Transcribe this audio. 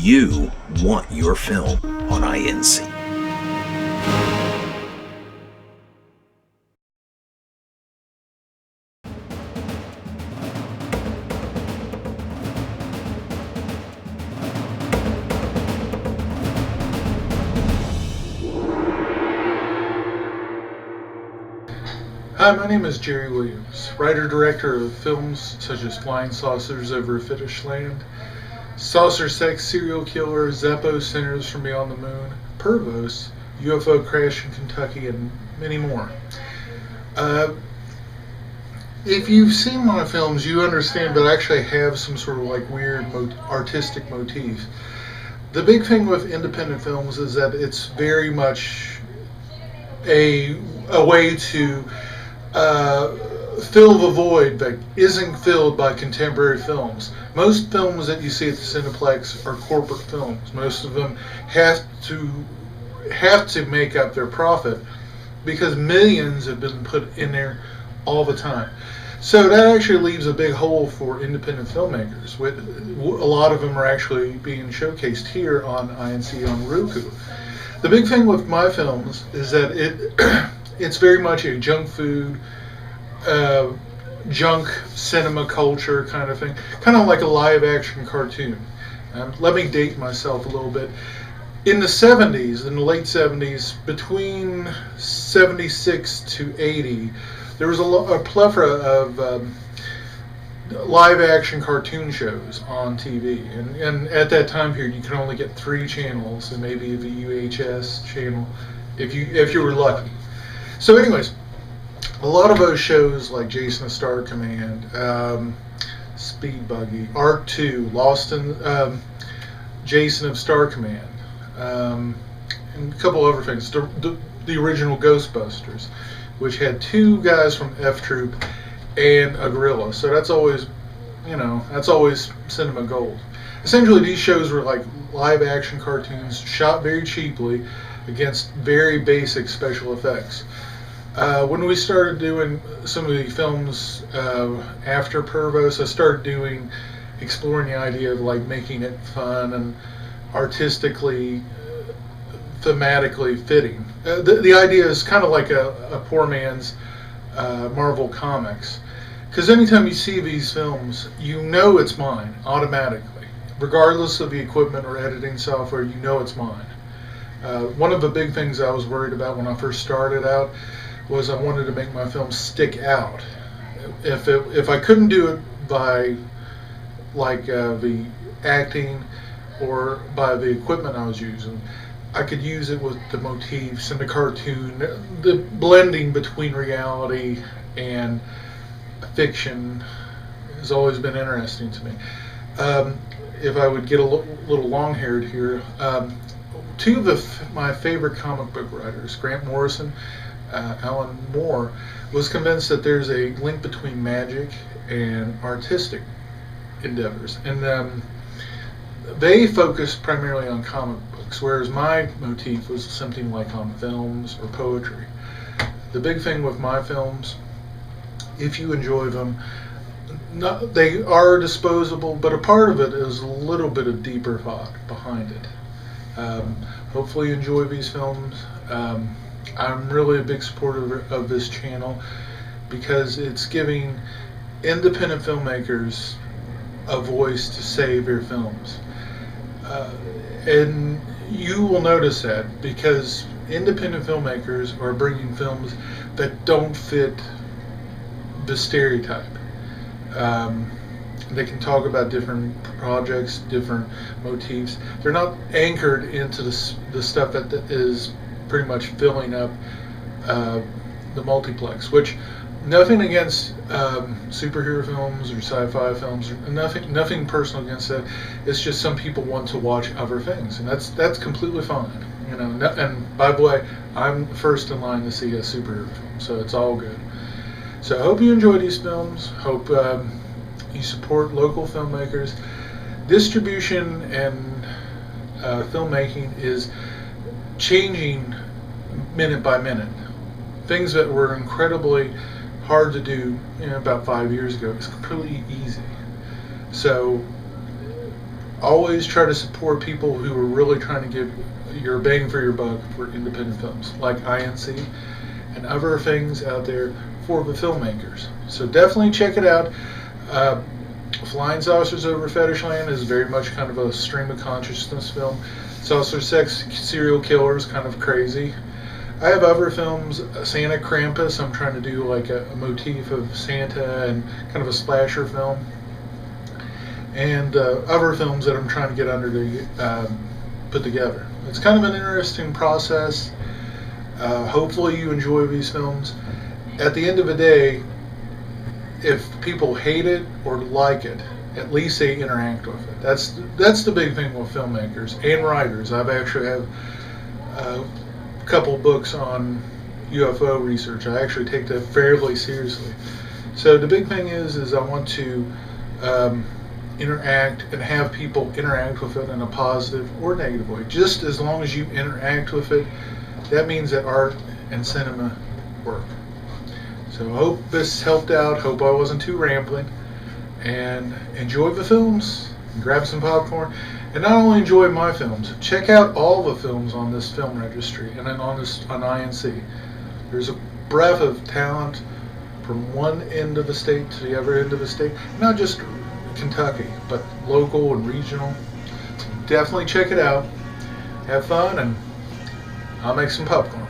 You want your film on INC. Hi, my name is Jerry Williams, writer-director of films such as Flying Saucers Over a Fetish Land, Saucer Sex Serial Killer, Zeppo Sinners from Beyond the Moon, Pervos, UFO Crash in Kentucky, and many more. If you've seen my films, you understand that I actually have some sort of like weird artistic motif. The big thing with independent films is that it's very much a way to fill the void that isn't filled by contemporary films. Most films that you see at the Cineplex are corporate films. Most of them have to make up their profit because millions have been put in there all the time. So that actually leaves a big hole for independent filmmakers. A lot of them are actually being showcased here on INC on Roku. The big thing with my films is that it's very much a junk food, junk cinema culture kind of thing, kind of like a live action cartoon. Let me date myself a little bit. In the 70s, in the late 70s, between 76 to 80, there was a plethora of live action cartoon shows on TV, and at that time period you could only get 3 channels and maybe the UHS channel if you were lucky. So anyways, a lot of those shows like Jason of Star Command, Speed Buggy, Arc 2, Lost in Jason of Star Command, and a couple other things, the original Ghostbusters, which had 2 guys from F Troop and a gorilla. So that's always cinema gold. Essentially, these shows were like live action cartoons shot very cheaply against very basic special effects. When we started doing some of the films after Pervos, I started exploring the idea of like making it fun and artistically, thematically fitting. The idea is kind of like a poor man's Marvel Comics. Because anytime you see these films, you know it's mine automatically. Regardless of the equipment or editing software, you know it's mine. One of the big things I was worried about when I first started out was I wanted to make my films stick out. If I couldn't do it by like the acting or by the equipment I was using, I could use it with the motifs and the cartoon, the blending between reality and fiction has always been interesting to me. If I would get a little long-haired here, 2 of my favorite comic book writers, Grant Morrison, Alan Moore, was convinced that there's a link between magic and artistic endeavors, and they focused primarily on comic books, whereas my motif was something like on films or poetry. The big thing with my films, if you enjoy them, they are disposable, but a part of it is a little bit of deeper thought behind it. Hopefully you enjoy these films. I'm really a big supporter of this channel because it's giving independent filmmakers a voice to save their films. And you will notice that because independent filmmakers are bringing films that don't fit the stereotype. They can talk about different projects, different motifs. They're not anchored into the stuff that is pretty much filling up the multiplex, which nothing against superhero films or sci-fi films, nothing personal against that. It's just some people want to watch other things, and that's completely fine. And by the way, I'm first in line to see a superhero film, so it's all good. So I hope you enjoy these films. Hope you support local filmmakers. Distribution and filmmaking is changing minute by minute. Things that were incredibly hard to do about 5 years ago is completely easy. So always try to support people who are really trying to give your bang for your buck for independent films, like INC and other things out there for the filmmakers. So definitely check it out. Flying Saucers Over Fetishland is very much kind of a stream of consciousness film. It's also sex serial killers, kind of crazy. I have other films, Santa Krampus. I'm trying to do like a motif of Santa and kind of a splasher film. And other films that I'm trying to get under to put together. It's kind of an interesting process. Hopefully you enjoy these films. At the end of the day, if people hate it or like it, at least they interact with it. That's the big thing with filmmakers and writers. I've actually have a couple books on UFO research. I actually take that fairly seriously. So the big thing is I want to interact and have people interact with it in a positive or negative way. Just as long as you interact with it, that means that art and cinema work. So I hope this helped out. Hope I wasn't too rambling. And enjoy the films. Grab some popcorn. And not only enjoy my films, check out all the films on this film registry and then on INC. There's a breadth of talent from one end of the state to the other end of the state. Not just Kentucky, but local and regional. So definitely check it out. Have fun, and I'll make some popcorn.